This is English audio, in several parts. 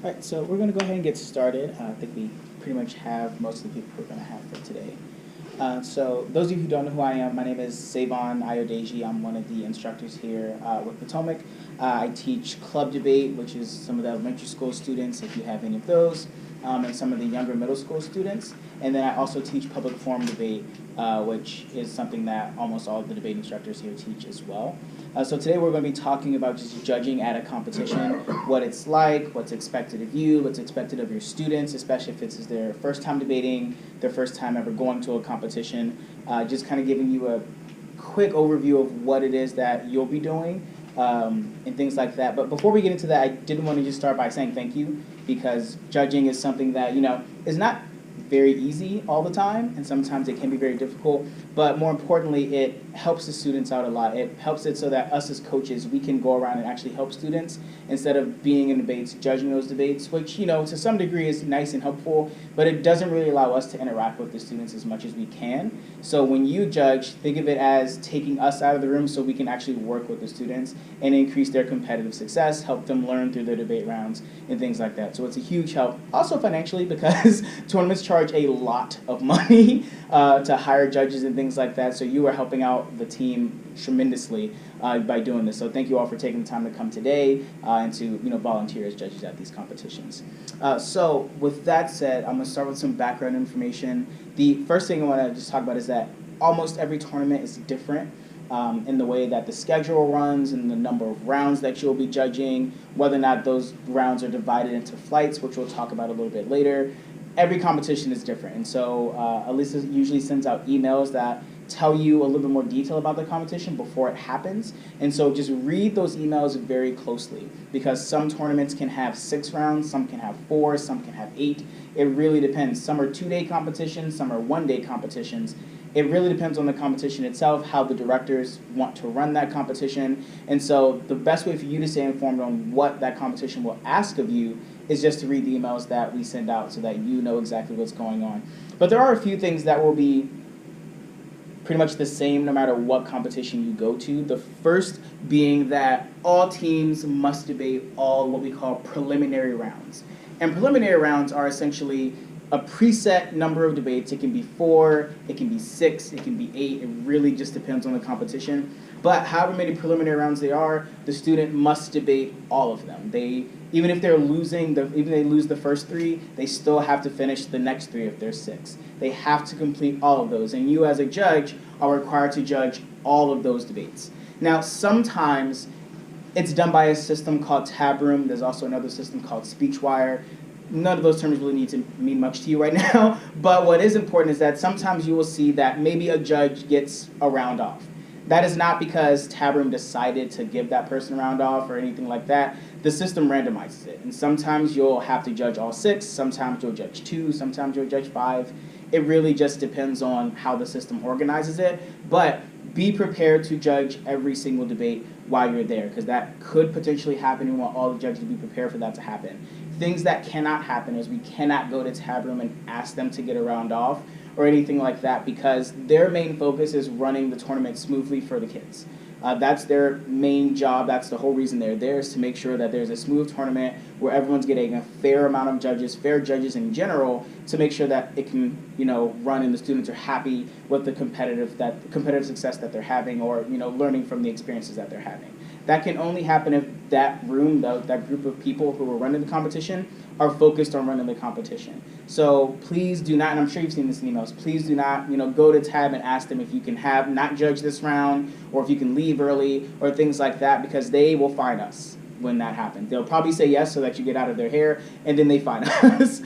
All right, so we're going to go ahead and get started. I think we pretty much have most of the people we're going to have for today. So those of you who don't know who I am, my name is Savon Ayodeji. I'm one of the instructors here with Potomac. I teach club debate, which is some of the elementary school students, if you have any of those, and some of the younger middle school students. And then I also teach public forum debate, which is something that almost all of the debate instructors here teach as well. So today we're going to be talking about just judging at a competition, what it's like, what's expected of you, what's expected of your students, especially if it's their first time debating, their first time ever going to a competition. Just kind of giving you a quick overview of what it is that you'll be doing and things like that. But before we get into that, I did want to just start by saying thank you, because judging is something that, is not very easy all the time, and sometimes it can be very difficult, but more importantly, it helps the students out a lot. It helps it so that us as coaches, we can go around and actually help students instead of being in debates, judging those debates, which, to some degree is nice and helpful, but it doesn't really allow us to interact with the students as much as we can. So when you judge, think of it as taking us out of the room so we can actually work with the students and increase their competitive success, help them learn through their debate rounds and things like that. So it's a huge help. Also financially, because tournaments charge a lot of money to hire judges and things like that. So you are helping out the team tremendously by doing this. So thank you all for taking the time to come today and to volunteer as judges at these competitions. So with that said, I'm going to start with some background information. The first thing I want to just talk about is that almost every tournament is different in the way that the schedule runs and the number of rounds that you'll be judging, whether or not those rounds are divided into flights, which we'll talk about a little bit later. Every competition is different, and so Alyssa usually sends out emails that tell you a little bit more detail about the competition before it happens, and so just read those emails very closely, because some tournaments can have 6 rounds, some can have 4, some can have 8. It really depends. Some are 2-day competitions, some are 1-day competitions. It really depends on the competition itself, how the directors want to run that competition, and so the best way for you to stay informed on what that competition will ask of you is just to read the emails that we send out so that you know exactly what's going on. But there are a few things that will be pretty much the same no matter what competition you go to. The first being that all teams must debate all what we call preliminary rounds. And preliminary rounds are essentially a preset number of debates. It can be 4, it can be 6, it can be 8. It really just depends on the competition. But however many preliminary rounds they are, the student must debate all of them. Even if they're losing, even if they lose the first 3, they still have to finish the next 3 if there's 6. They have to complete all of those, and you as a judge are required to judge all of those debates. Now, sometimes it's done by a system called Tab Room. There's also another system called SpeechWire. None of those terms really need to mean much to you right now, but what is important is that sometimes you will see that maybe a judge gets a round off. That is not because Tab Room decided to give that person a round off or anything like that. The system randomizes it, and sometimes you'll have to judge all 6, sometimes you'll judge 2, sometimes you'll judge 5. It really just depends on how the system organizes it, but be prepared to judge every single debate while you're there, because that could potentially happen, and we want all the judges to be prepared for that to happen. Things that cannot happen is we cannot go to Tab Room and ask them to get a round off or anything like that, because their main focus is running the tournament smoothly for the kids. That's their main job. That's the whole reason they're there, is to make sure that there's a smooth tournament where everyone's getting a fair amount of judges, fair judges in general, to make sure that it can, run and the students are happy with the competitive success that they're having, or learning from the experiences that they're having. That can only happen if that room, that group of people who are running the competition, are focused on running the competition. So please do not, and I'm sure you've seen this in emails, please do not go to Tab and ask them if you can not judge this round, or if you can leave early, or things like that, because they will fine us when that happens. They'll probably say yes so that you get out of their hair, and then they fine us.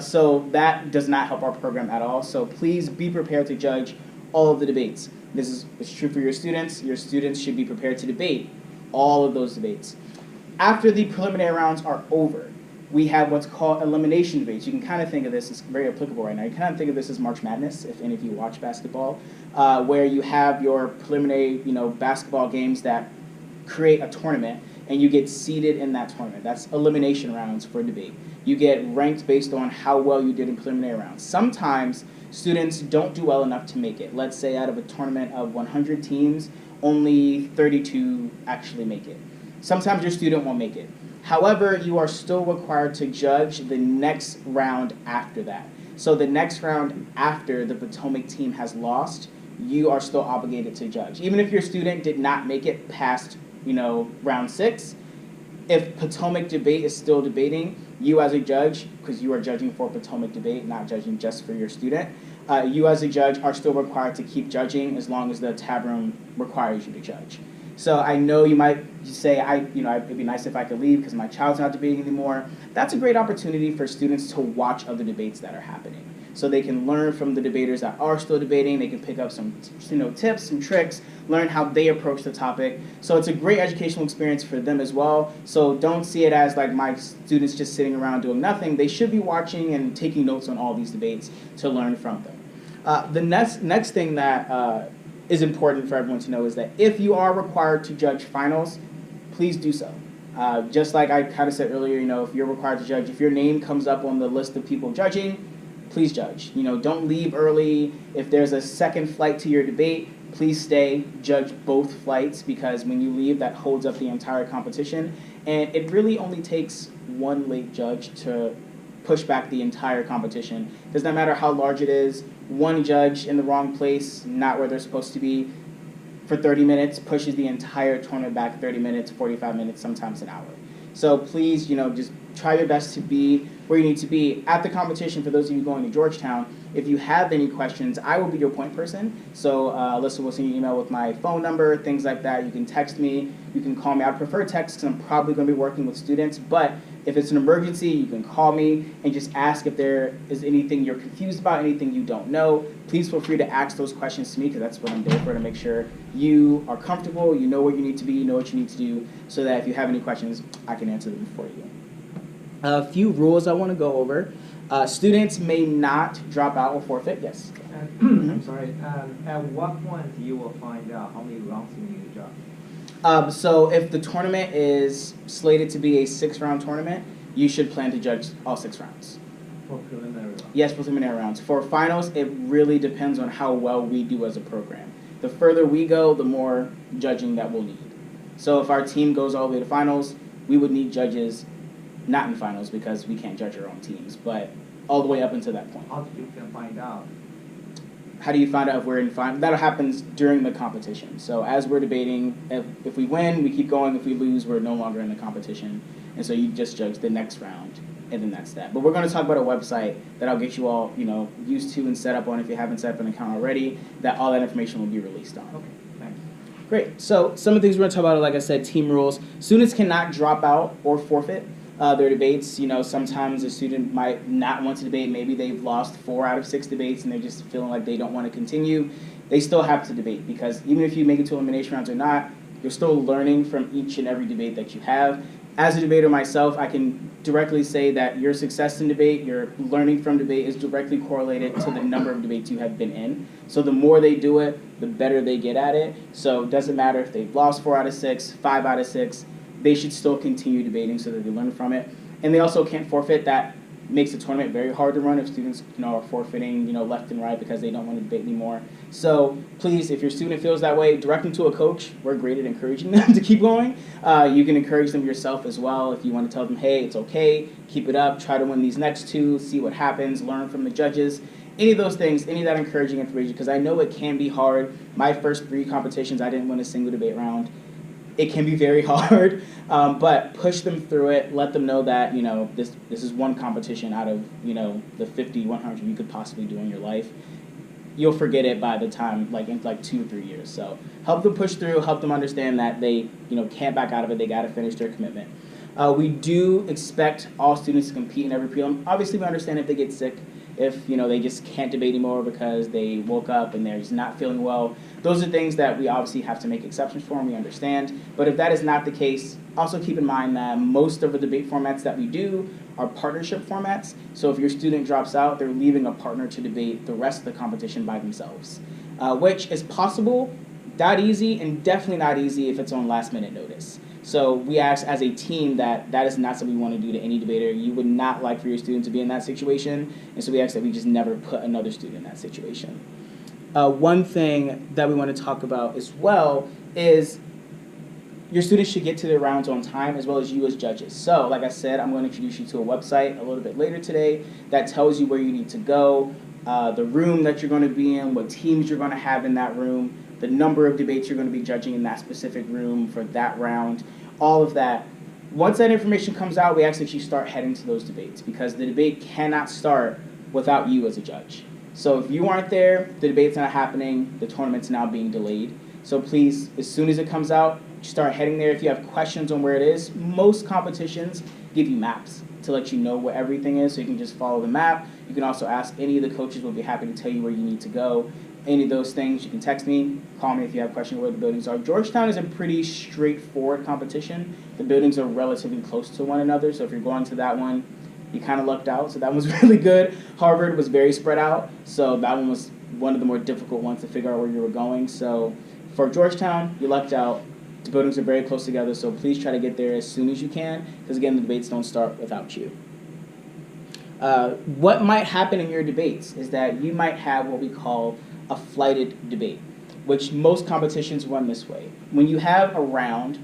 So that does not help our program at all. So please be prepared to judge all of the debates. This is true for your students. Your students should be prepared to debate all of those debates. After the preliminary rounds are over, we have what's called elimination debates. You can kind of think of this, it's very applicable right now, you kind of think of this as March Madness, if any of you watch basketball, where you have your preliminary basketball games that create a tournament, and you get seeded in that tournament. That's elimination rounds for debate. You get ranked based on how well you did in preliminary rounds. Sometimes students don't do well enough to make it. Let's say out of a tournament of 100 teams, only 32 actually make it. Sometimes your student won't make it. However, you are still required to judge the next round after that. So the next round after the Potomac team has lost, you are still obligated to judge. Even if your student did not make it past, round 6, if Potomac debate is still debating, you as a judge, because you are judging for Potomac debate, not judging just for your student, you as a judge are still required to keep judging as long as the tab room requires you to judge. So I know you might say, it'd be nice if I could leave because my child's not debating anymore. That's a great opportunity for students to watch other debates that are happening. So they can learn from the debaters that are still debating. They can pick up some, tips, some tricks, learn how they approach the topic. So it's a great educational experience for them as well. So don't see it as like my students just sitting around doing nothing. They should be watching and taking notes on all these debates to learn from them. The next thing that is important for everyone to know is that if you are required to judge finals, please do so. Just like I kind of said earlier, if you're required to judge, if your name comes up on the list of people judging, please judge. Don't leave early. If there's a second flight to your debate, please stay, judge both flights, because when you leave, that holds up the entire competition. And it really only takes one late judge to push back the entire competition. Does not matter how large it is. One judge in the wrong place, not where they're supposed to be, for 30 minutes pushes the entire tournament back 30 minutes, 45 minutes, sometimes an hour. So please, just try your best to be where you need to be at the competition. For those of you going to Georgetown, if you have any questions, I will be your point person. So Alyssa will send you an email with my phone number, things like that. You can text me, you can call me. I prefer text because I'm probably going to be working with students, but if it's an emergency, you can call me and just ask if there is anything you're confused about, anything you don't know. Please feel free to ask those questions to me, because that's what I'm there for, to make sure you are comfortable, you know where you need to be, you know what you need to do, so that if you have any questions, I can answer them for you. A few rules I want to go over. Students may not drop out or forfeit. Yes? I'm sorry. At what point you will find out how many rounds you need to drop? So if the tournament is slated to be a 6-round tournament, you should plan to judge all 6 rounds. For preliminary rounds? Yes, preliminary rounds. For finals, it really depends on how well we do as a program. The further we go, the more judging that we'll need. So if our team goes all the way to finals, we would need judges not in finals because we can't judge our own teams, but all the way up until that point. How do you can find out? How do you find out if we're in finals? That happens during the competition. So as we're debating, if we win, we keep going. If we lose, we're no longer in the competition. And so you just judge the next round, and then that's that. But we're going to talk about a website that I'll get you all, used to and set up on if you haven't set up an account already, that all that information will be released on. Okay, thanks. Great. So some of the things we're going to talk about are, like I said, team rules. Students cannot drop out or forfeit their debates. Sometimes a student might not want to debate. Maybe they've lost 4 out of 6 debates and they're just feeling like they don't want to continue. They still have to debate, because even if you make it to elimination rounds or not, you're still learning from each and every debate that you have. As a debater myself, I can directly say that your success in debate, your learning from debate, is directly correlated to the number of debates you have been in. So the more they do it, the better they get at it. So it doesn't matter if they've lost 4 out of 6, 5 out of 6, they should still continue debating so that they learn from it. And they also can't forfeit. That makes the tournament very hard to run if students are forfeiting left and right because they don't want to debate anymore. So please, if your student feels that way, direct them to a coach. We're great at encouraging them to keep going. You can encourage them yourself as well if you want to tell them, hey, it's okay, keep it up, try to win these next 2, see what happens, learn from the judges. Any of those things, any of that encouraging information, because I know it can be hard. My first 3 competitions, I didn't win a single debate round. It can be very hard, but push them through it. Let them know that this is one competition out of the 50, 100 you could possibly do in your life. You'll forget it by the time in 2 or 3 years. So help them push through. Help them understand that they can't back out of it. They got to finish their commitment. We do expect all students to compete in every prelim. Obviously, we understand if they get sick, if they just can't debate anymore because they woke up and they're just not feeling well. Those are things that we obviously have to make exceptions for, and we understand. But if that is not the case, also keep in mind that most of the debate formats that we do are partnership formats. So if your student drops out, they're leaving a partner to debate the rest of the competition by themselves, which is possible, not easy, and definitely not easy if it's on last-minute notice. So we ask as a team that is not something we want to do to any debater. You would not like for your student to be in that situation, and so we ask that we just never put another student in that situation. One thing that we want to talk about as well is, your students should get to their rounds on time, as well as you as judges. So, like I said, I'm going to introduce you to a website a little bit later today that tells you where you need to go, the room that you're going to be in, what teams you're going to have in that room, the number of debates you're going to be judging in that specific room for that round, all of that. Once that information comes out, we ask that you start heading to those debates, because the debate cannot start without you as a judge. So if you aren't there, the debate's not happening, the tournament's now being delayed. So please, as soon as it comes out, start heading there. If you have questions on where it is, most competitions give you maps to let you know where everything is, so you can just follow the map. You can also ask any of the coaches. We'll be happy to tell you where you need to go. Any of those things, you can text me, call me if you have questions where the buildings are. Georgetown is a pretty straightforward competition. The buildings are relatively close to one another, so if you're going to that one, you kind of lucked out, so that was really good. Harvard was very spread out, so that one was one of the more difficult ones to figure out where you were going. So for Georgetown, you lucked out. The buildings are very close together, so please try to get there as soon as you can, because again, the debates don't start without you. What might happen in your debates is that you might have what we call a flighted debate, which most competitions run this way. When you have a round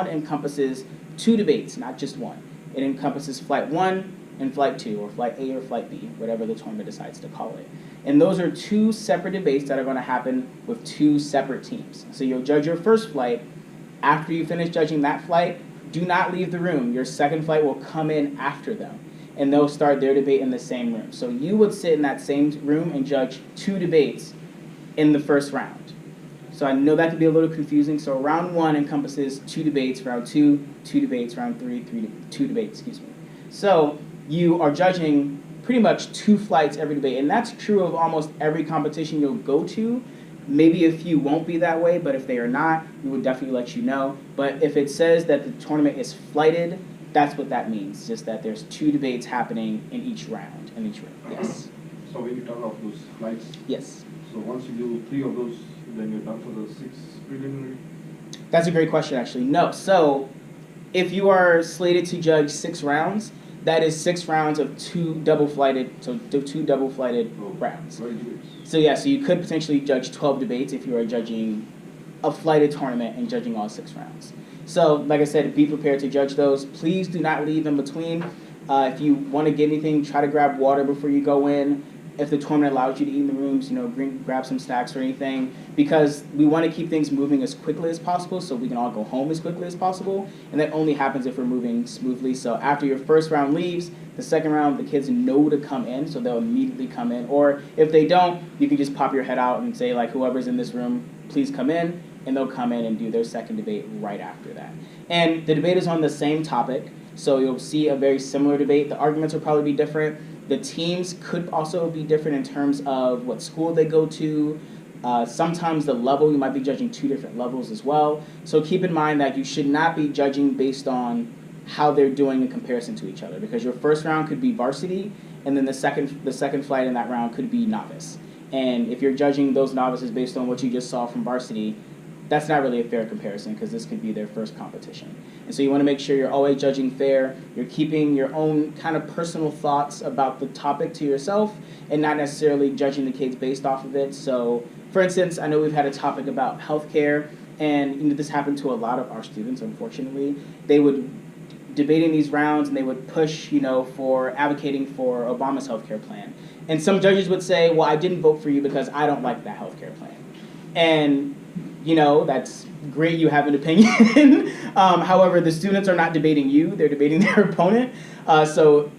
encompasses 2 debates, not just one. It encompasses flight 1 and flight 2, or flight A or flight B, whatever the tournament decides to call it. And those are 2 separate debates that are going to happen with 2 separate teams. So you'll judge your first flight. After you finish judging that flight, do not leave the room. Your second flight will come in after them, and they'll start their debate in the same room. So you would sit in that same room and judge 2 debates in the first round. So I know that could be a little confusing. So round 1 encompasses 2 debates, round 2, 2 debates, round 3, 2 debates, excuse me. So you are judging pretty much 2 flights every debate, and that's true of almost every competition you'll go to. Maybe a few won't be that way, but if they are not, we will definitely let you know. But if it says that the tournament is flighted, that's what that means, just that there's 2 debates happening in each round, in each room. Yes? So when you turn off those flights, Yes. so once you do 3 of those, then you're done for the 6 preliminary? That's a great question, actually. No. So if you are slated to judge 6 rounds, that is 6 rounds of 2 double-flighted, so 2 double-flighted rounds. Very good. So yeah, so you could potentially judge 12 debates if you are judging a flighted tournament and judging all 6 rounds. So like I said, be prepared to judge those. Please do not leave in between. If you want to get anything, try to grab water before you go in. If the tournament allows you to eat in the rooms, grab some snacks or anything, because we want to keep things moving as quickly as possible so we can all go home as quickly as possible, and that only happens if we're moving smoothly. So after your first round leaves, the second round, the kids know to come in, so they'll immediately come in. Or if they don't, you can just pop your head out and say, like, whoever's in this room, please come in, and they'll come in and do their second debate right after that. And the debate is on the same topic, so you'll see a very similar debate. The arguments will probably be different. The teams could also be different in terms of what school they go to. Sometimes the level, you might be judging 2 different levels as well. So keep in mind that you should not be judging based on how they're doing in comparison to each other, because your first round could be varsity, and then the second flight in that round could be novice. And if you're judging those novices based on what you just saw from varsity, that's not really a fair comparison, because this could be their first competition. And so you want to make sure you're always judging fair, you're keeping your own kind of personal thoughts about the topic to yourself, and not necessarily judging the kids based off of it. So, for instance, I know we've had a topic about healthcare, and this happened to a lot of our students, unfortunately. They would debate in these rounds, and they would push, for advocating for Obama's healthcare plan. And some judges would say, well, I didn't vote for you because I don't like that healthcare plan. And that's great, you have an opinion. However, the students are not debating you, they're debating their opponent. So,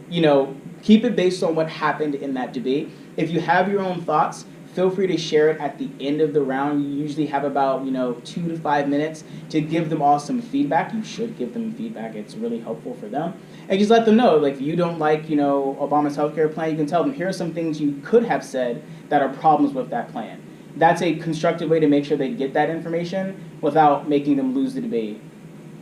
keep it based on what happened in that debate. If you have your own thoughts, feel free to share it at the end of the round. You usually have about, 2 to 5 minutes to give them all some feedback. You should give them feedback, it's really helpful for them. And just let them know, like, if you don't like, Obama's healthcare plan, you can tell them, here are some things you could have said that are problems with that plan. That's a constructive way to make sure they get that information without making them lose the debate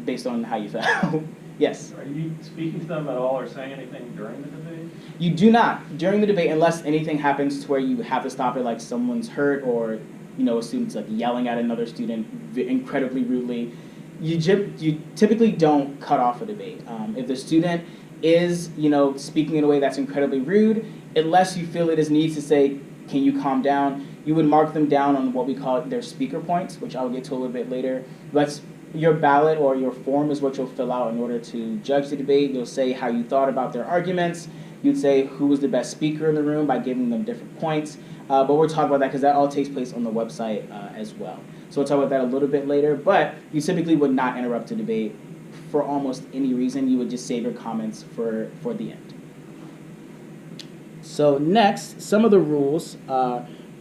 based on how you felt. Yes? Are you speaking to them at all or saying anything during the debate? You do not during the debate, unless anything happens to where you have to stop it, like someone's hurt or a student's like yelling at another student incredibly rudely. You typically don't cut off a debate. If the student is speaking in a way that's incredibly rude, unless you feel it is needs to say, can you calm down, you would mark them down on what we call their speaker points, which I'll get to a little bit later. But your ballot or your form is what you'll fill out in order to judge the debate. You'll say how you thought about their arguments. You'd say who was the best speaker in the room by giving them different points. But we'll talk about that because that all takes place on the website as well. So we'll talk about that a little bit later. But you typically would not interrupt a debate for almost any reason. You would just save your comments for the end. So next, some of the rules.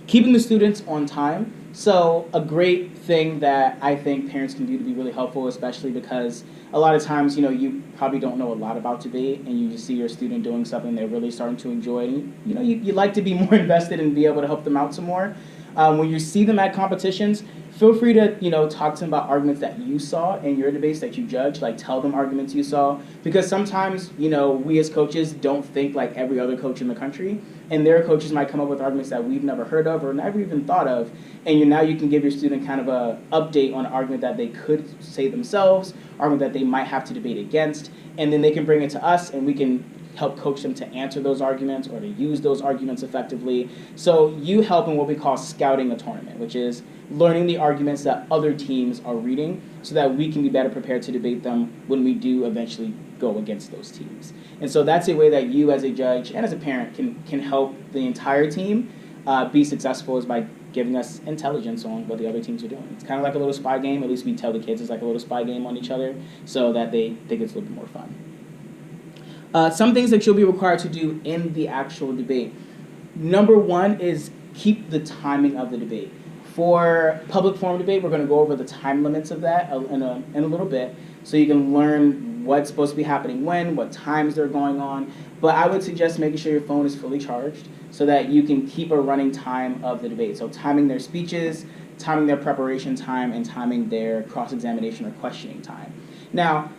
Keeping the students on time. So a great thing that I think parents can do to be really helpful, especially because a lot of times, you probably don't know a lot about debate and you just see your student doing something they're really starting to enjoy. And, you like to be more invested and be able to help them out some more. When you see them at competitions, feel free to, talk to them about arguments that you saw in your debates that you judged. Like, tell them arguments you saw. Because sometimes, we as coaches don't think like every other coach in the country. And their coaches might come up with arguments that we've never heard of or never even thought of. And now you can give your student kind of a update on an argument that they could say themselves, argument that they might have to debate against. And then they can bring it to us and we can help coach them to answer those arguments or to use those arguments effectively. So you help in what we call scouting a tournament, which is learning the arguments that other teams are reading so that we can be better prepared to debate them when we do eventually go against those teams. And so that's a way that you as a judge and as a parent can help the entire team be successful is by giving us intelligence on what the other teams are doing. It's kind of like a little spy game. At least we tell the kids it's like a little spy game on each other so that they think it's a little bit more fun. Some things that you'll be required to do in the actual debate. Number one is keep the timing of the debate. For public forum debate, we're going to go over the time limits of that in a little bit so you can learn what's supposed to be happening when, what times they're going on. But I would suggest making sure your phone is fully charged so that you can keep a running time of the debate. So timing their speeches, timing their preparation time, and timing their cross-examination or questioning time. Now,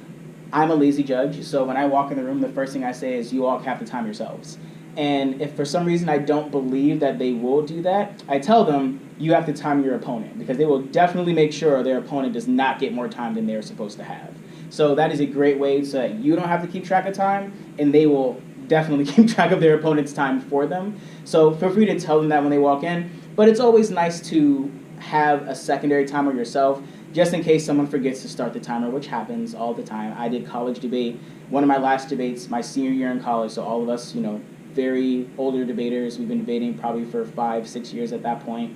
I'm a lazy judge, so when I walk in the room, the first thing I say is you all have to time yourselves. And if for some reason I don't believe that they will do that, I tell them you have to time your opponent because they will definitely make sure their opponent does not get more time than they're supposed to have. So that is a great way so that you don't have to keep track of time and they will definitely keep track of their opponent's time for them. So feel free to tell them that when they walk in, but it's always nice to have a secondary timer yourself just in case someone forgets to start the timer, which happens all the time. I did college debate, one of my last debates, my senior year in college, so all of us, very older debaters, we've been debating probably for 5-6 years at that point.